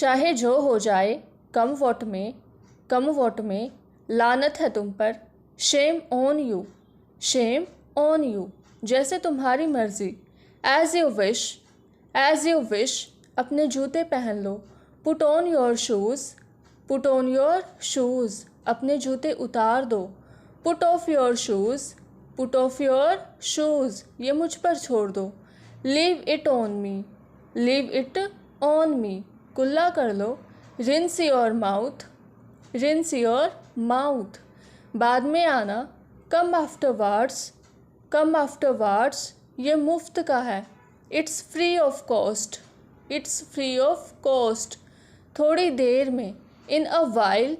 चाहे जो हो जाए कम वोट में लानत है तुम पर, shame on you, shame on you, जैसे तुम्हारी मर्जी, एज यू विश, अपने जूते पहन लो, put on your shoes, put on your shoes, अपने जूते उतार दो, put off your shoes, put off your shoes, ये मुझ पर छोड़ दो, leave it on me, leave it on me, कुल्ला कर लो, rinse your mouth, rinse your mouth, बाद में आना, कम आफ्टरवर्ड्स, कम आफ्टरवर्ड्स, ये मुफ्त का है, it's free of cost, it's free of cost, थोड़ी देर में, इन a while,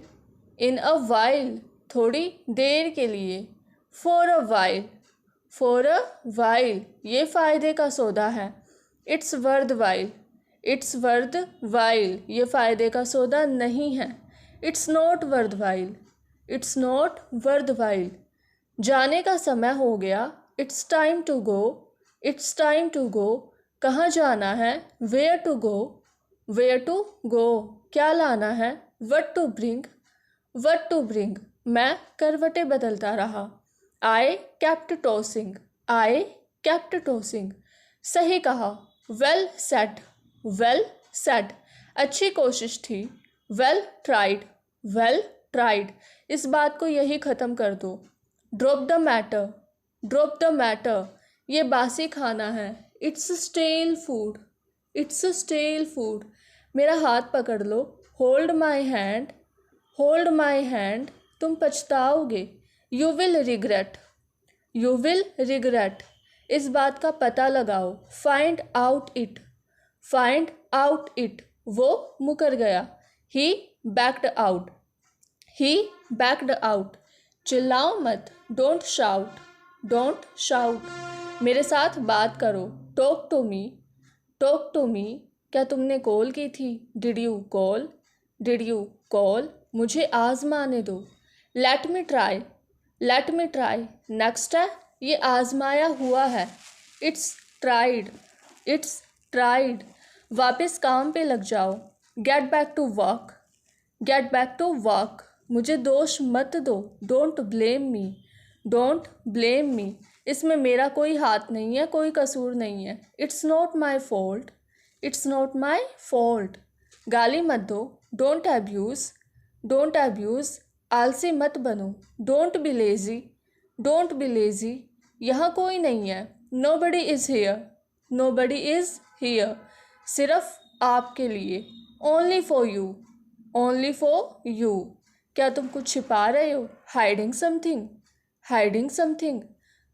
in a while, थोड़ी देर के लिए, for a while, for a while, ये फ़ायदे का सौदा है, it's worth while, it's worth while, ये फ़ायदे का सौदा नहीं है, it's not worth while, it's not worth while, जाने का समय हो गया, it's time to go, it's time to go, कहाँ जाना है, where to go, where to go, क्या लाना है, what to bring, what to bring, मैं करवटें बदलता रहा, आई kept tossing, I kept tossing, सही कहा, वेल सेड, वेल सेड, अच्छी कोशिश थी, वेल ट्राइड, वेल ट्राइड, इस बात को यही ख़त्म कर दो, drop the matter, drop the matter, ये बासी खाना है, it's stale food, it's stale food, मेरा हाथ पकड़ लो, hold my hand, hold my hand, तुम पछताओगे, you will regret, you will regret, इस बात का पता लगाओ, find out it, find out it, वो मुकर गया, he backed out, he backed out, चिल्लाओ मत, डोंट शाउट, डोंट शाउट, मेरे साथ बात करो, talk to me, talk to me, क्या तुमने कॉल की थी, did you call, did you call, मुझे आजमाने दो, let me try, let me try, next है, ये आजमाया हुआ है, इट्स ट्राइड, इट्स ट्राइड, वापस काम पे लग जाओ, get back to work, get back to work, मुझे दोष मत दो, don't blame me, don't blame me, इसमें मेरा कोई हाथ नहीं है, कोई कसूर नहीं है, it's not my fault, it's not my fault, गाली मत दो, डोंट एब्यूज़, डोंट एब्यूज़, आलसी मत बनो, don't be lazy, don't be lazy, यहाँ कोई नहीं है, nobody is here, nobody is here, सिर्फ आपके लिए, only for you, only for you, क्या तुम कुछ छिपा रहे हो, हाइडिंग समथिंग, हाइडिंग समथिंग,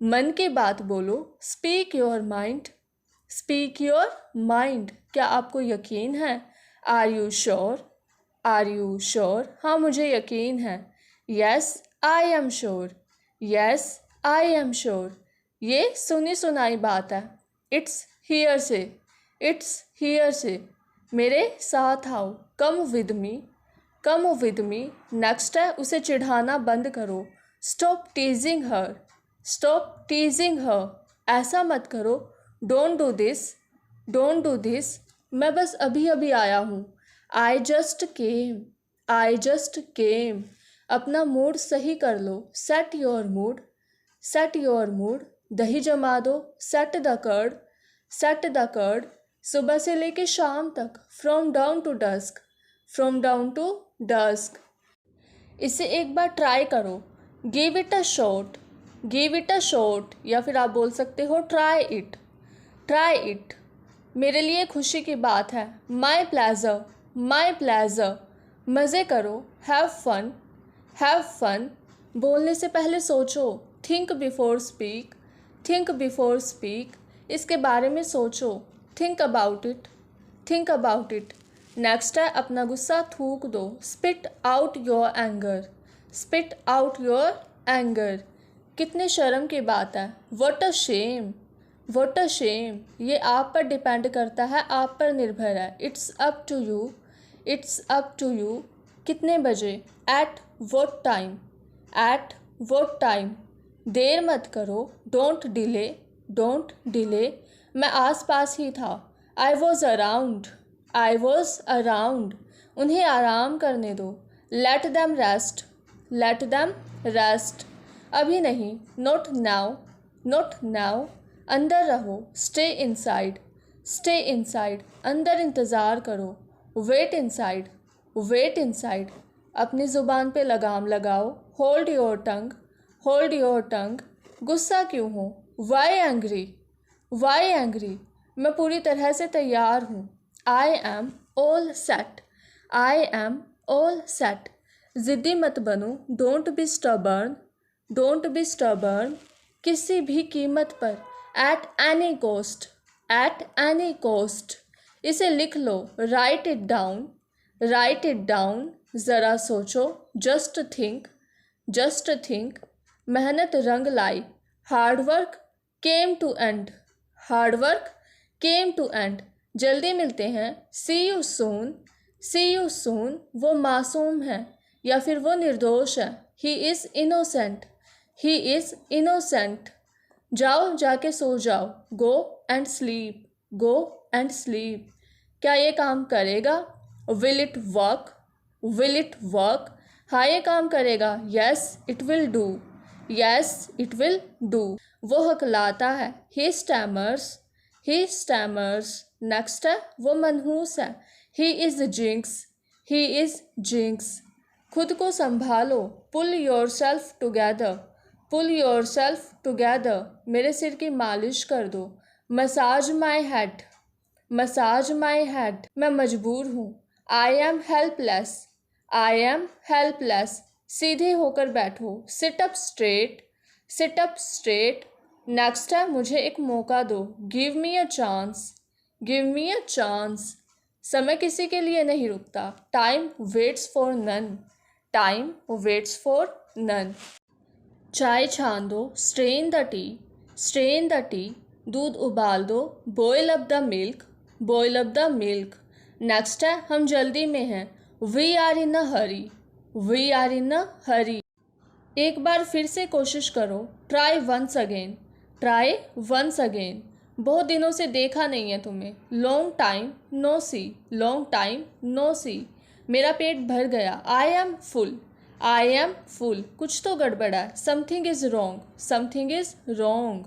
मन की बात बोलो, speak your mind, speak your mind, क्या आपको यकीन है, are you sure, are you sure, हाँ मुझे यकीन है, yes I am sure, yes I am sure, ये सुनी सुनाई बात है, it's hearsay, it's hearsay, मेरे साथ आओ, come with me, come with me, next है, उसे चिढ़ाना बंद करो, स्टॉप टीजिंग हर, स्टॉप टीजिंग हर, ऐसा मत करो, don't do this, don't do this, मैं बस अभी अभी आया हूँ, I just came, I just came, अपना मूड सही कर लो, set your mood, set your mood, दही जमा दो, set the curd, set the curd, सुबह से लेके शाम तक, from dawn to dusk, from dawn to dusk, इसे एक बार ट्राई करो, give it a shot, give it a shot, या फिर आप बोल सकते हो ट्राई इट, ट्राई इट, मेरे लिए खुशी की बात है, माई प्लेजर, माई प्लेजर, मज़े करो, हैव फन, हैव फन, बोलने से पहले सोचो, think before speak, think before speak, इसके बारे में सोचो, think about it, think about it, next है, अपना गुस्सा थूक दो, spit out your anger, spit out your anger, कितने शर्म की बात है, what a shame, what a shame, ये आप पर डिपेंड करता है, आप पर निर्भर है, it's up to you, it's up to you, कितने बजे, at what time, at what time, देर मत करो, डोंट डिले, डोंट डिले, मैं आस पास ही था, I was around, I was around, उन्हें आराम करने दो। Let them rest, let them rest. अभी नहीं, नॉट नाउ, नॉट नाउ। अंदर रहो, स्टे इनसाइड, स्टे इनसाइड। अंदर इंतज़ार करो, वेट इनसाइड, वेट इनसाइड। अपनी ज़ुबान पे लगाम लगाओ, hold your tongue, hold your tongue. गुस्सा क्यों हो, वाई एंग्री, वाई एंग्री। मैं पूरी तरह से तैयार हूँ, I am all set, I am all set. ज़िद्दी मत बनो, don't be stubborn, don't be stubborn. किसी भी कीमत पर, at any cost, at any cost. इसे लिख लो, write it down, write it down. ज़रा सोचो, जस्ट थिंक, जस्ट थिंक। मेहनत रंग लाई, hard work came to end, hard work came to end. जल्दी मिलते हैं, सी you soon, C you soon. वो मासूम है या फिर वो निर्दोष है, he is innocent, he is innocent. जाओ, जाके सो जाओ, go and sleep, go and sleep. क्या ये काम करेगा, will it work, will it work. हाँ ये काम करेगा, yes it will do, yes it will do. वो हकलाता है, ही स्टैमर्स, ही स्टैमर्स। नेक्स्ट है, वो मनहूस है, he is jinx, he is jinx. खुद को संभालो, pull yourself together, pull yourself together. मेरे सिर की मालिश कर दो, massage my head, massage my head. मैं मजबूर हूँ, I am helpless, I am helpless. सीधे होकर बैठो, sit up straight, sit up straight. Next है, मुझे एक मौका दो, give me a chance, give me a chance. समय किसी के लिए नहीं रुकता, time waits for none, time waits for none. चाय छान दो, strain the tea, strain the tea. दूध उबाल दो, boil up the milk, boil up the milk. Next है, हम जल्दी में हैं, we are in a hurry, we are in a hurry. एक बार फिर से कोशिश करो, try once again, try once again. बहुत दिनों से देखा नहीं है तुम्हें, long time no see, long time no सी। मेरा पेट भर गया, I am full, I am full. कुछ तो गड़बड़ा है, something is wrong, something is wrong.